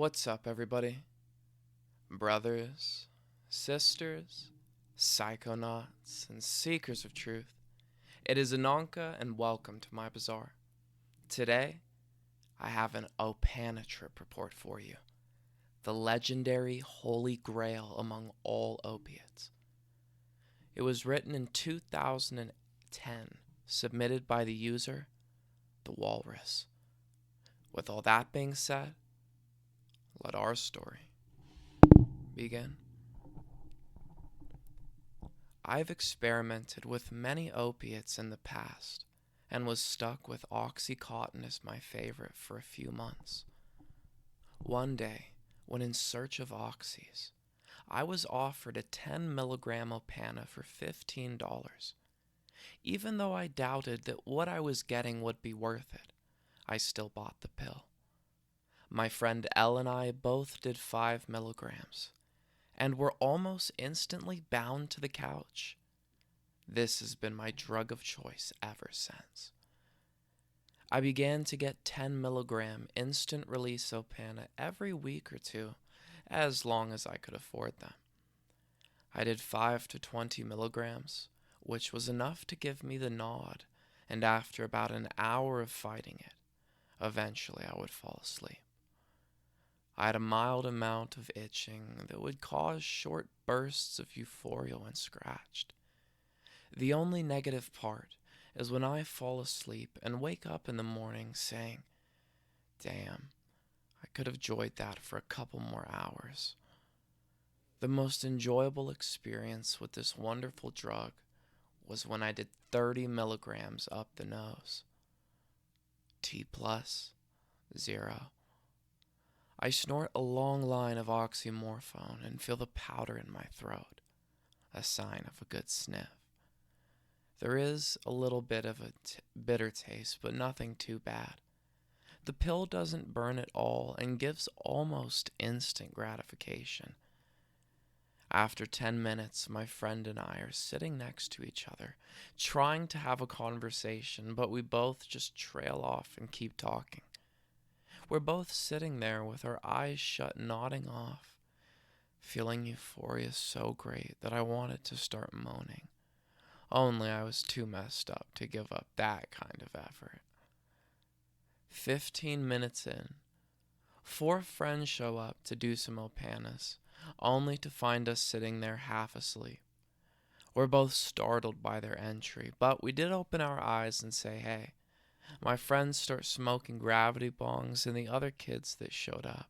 What's up, everybody? Brothers, sisters, psychonauts, and seekers of truth. It is Ananka, and welcome to my bazaar. Today, I have an Opana trip report for you, the legendary holy grail among all opiates. It was written in 2010, submitted by the user, the Walrus. With all that being said, let our story begin. I've experimented with many opiates in the past and was stuck with Oxycontin as my favorite for a few months. One day, when in search of oxys, I was offered a 10 milligram Opana for $15. Even though I doubted that what I was getting would be worth it, I still bought the pill. My friend Elle and I both did 5 milligrams, and were almost instantly bound to the couch. This has been my drug of choice ever since. I began to get 10 milligram instant release Opana every week or two, as long as I could afford them. I did 5 to 20 milligrams, which was enough to give me the nod, and after about an hour of fighting it, eventually I would fall asleep. I had a mild amount of itching that would cause short bursts of euphoria when scratched. The only negative part is when I fall asleep and wake up in the morning saying, "Damn, I could have enjoyed that for a couple more hours." The most enjoyable experience with this wonderful drug was when I did 30 milligrams up the nose. T plus, 0. I snort a long line of Oxymorphone and feel the powder in my throat, a sign of a good sniff. There is a little bit of a bitter taste, but nothing too bad. The pill doesn't burn at all and gives almost instant gratification. After 10 minutes, my friend and I are sitting next to each other, trying to have a conversation, but we both just trail off and keep talking. We're both sitting there with our eyes shut, nodding off, feeling euphoria so great that I wanted to start moaning. Only I was too messed up to give up that kind of effort. 15 minutes in, 4 friends show up to do some Opanas, only to find us sitting there half asleep. We're both startled by their entry, but we did open our eyes and say hey. My friends start smoking gravity bongs and the other kids that showed up.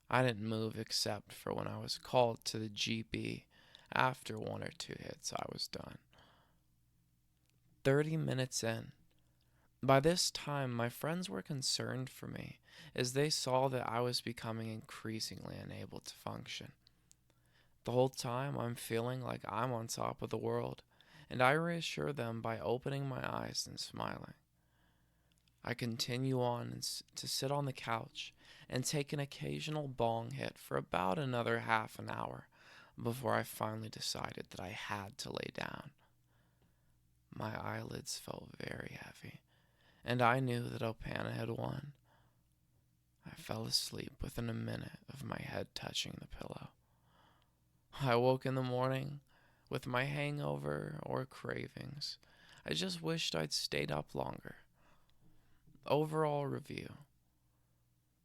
I didn't move except for when I was called to the GP. After 1 or 2 hits, I was done. 30 minutes in. By this time, my friends were concerned for me as they saw that I was becoming increasingly unable to function. The whole time, I'm feeling like I'm on top of the world, and I reassure them by opening my eyes and smiling. I continue on to sit on the couch and take an occasional bong hit for about another half an hour before I finally decided that I had to lay down. My eyelids felt very heavy, and I knew that Opana had won. I fell asleep within a minute of my head touching the pillow. I woke in the morning with my hangover or cravings. I just wished I'd stayed up longer. Overall review.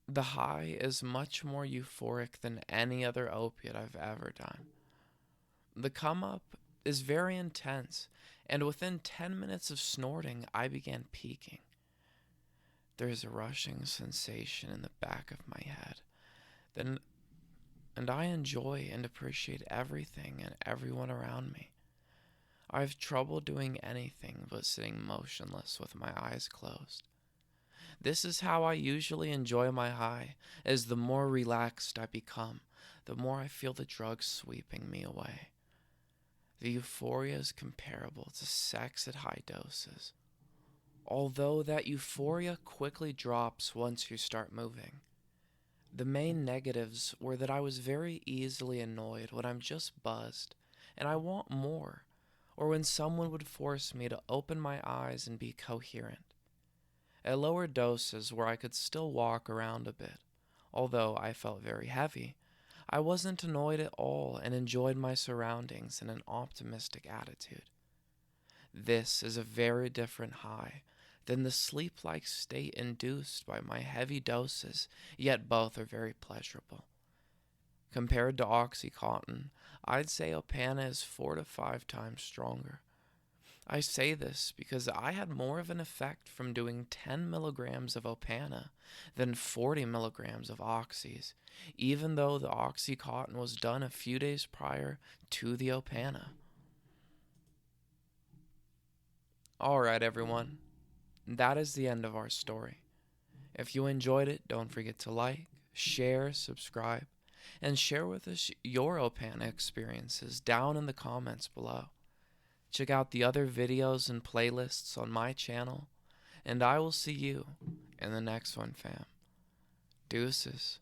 The high is much more euphoric than any other opiate I've ever done. The come up is very intense, and within 10 minutes of snorting, I began peaking. There is a rushing sensation in the back of my head, and I enjoy and appreciate everything and everyone around me. I have trouble doing anything but sitting motionless with my eyes closed. This is how I usually enjoy my high, as the more relaxed I become, the more I feel the drug sweeping me away. The euphoria is comparable to sex at high doses, although that euphoria quickly drops once you start moving. The main negatives were that I was very easily annoyed when I'm just buzzed and I want more, or when someone would force me to open my eyes and be coherent. At lower doses where I could still walk around a bit, Although I felt very heavy, I wasn't annoyed at all and enjoyed my surroundings in an optimistic attitude. This is a very different high than the sleep-like state induced by my heavy doses, yet both are very pleasurable. Compared to Oxycontin, I'd say Opana is 4 to 5 times stronger. I say this because I had more of an effect from doing 10 milligrams of Opana than 40 milligrams of Oxys, even though the Oxycontin was done a few days prior to the Opana. Alright, everyone, that is the end of our story. If you enjoyed it, don't forget to like, share, subscribe, and share with us your Opana experiences down in the comments below. Check out the other videos and playlists on my channel, and I will see you in the next one, fam. Deuces.